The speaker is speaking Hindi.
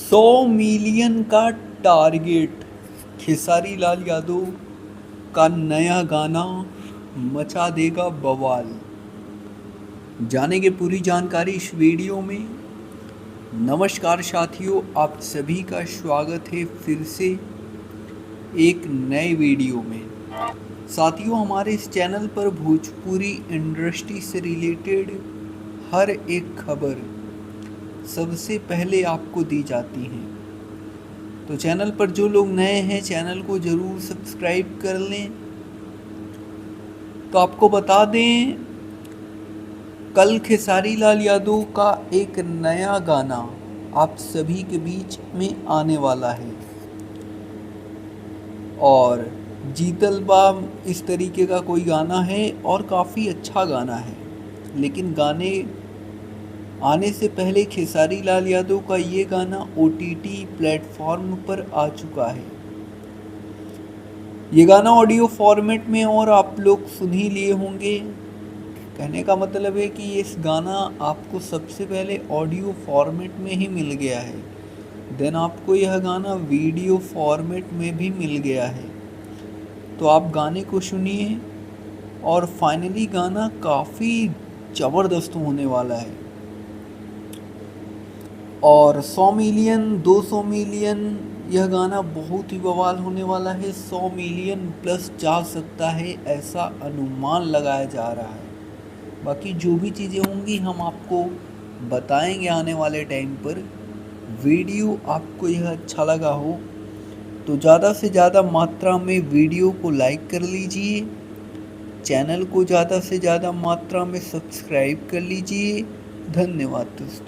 100 मिलियन का टारगेट। खेसारी लाल यादव का नया गाना मचा देगा बवाल। जानेंगे पूरी जानकारी इस वीडियो में। नमस्कार साथियों, आप सभी का स्वागत है फिर से एक नए वीडियो में। साथियों, हमारे इस चैनल पर भोजपुरी इंडस्ट्री से रिलेटेड हर एक खबर सबसे पहले आपको दी जाती हैं। तो चैनल पर जो लोग नए हैं, चैनल को ज़रूर सब्सक्राइब कर लें। तो आपको बता दें, कल खेसारी लाल यादव का एक नया गाना आप सभी के बीच में आने वाला है और जीतल बा इस तरीके का कोई गाना है और काफ़ी अच्छा गाना है। लेकिन गाने आने से पहले खेसारी लाल यादव का ये गाना OTT प्लेटफॉर्म पर आ चुका है। ये गाना ऑडियो फॉर्मेट में और आप लोग सुन ही लिए होंगे। कहने का मतलब है कि इस गाना आपको सबसे पहले ऑडियो फॉर्मेट में ही मिल गया है, देन आपको यह गाना वीडियो फॉर्मेट में भी मिल गया है। तो आप गाने को सुनिए और फाइनली गाना काफ़ी ज़बरदस्त होने वाला है और 100 मिलियन 200 मिलियन यह गाना बहुत ही बवाल होने वाला है। 100 मिलियन प्लस जा सकता है, ऐसा अनुमान लगाया जा रहा है। बाकी जो भी चीज़ें होंगी हम आपको बताएंगे आने वाले टाइम पर। वीडियो आपको यह अच्छा लगा हो तो ज़्यादा से ज़्यादा मात्रा में वीडियो को लाइक कर लीजिए, चैनल को ज़्यादा से ज़्यादा मात्रा में सब्सक्राइब कर लीजिए। धन्यवाद दोस्तों।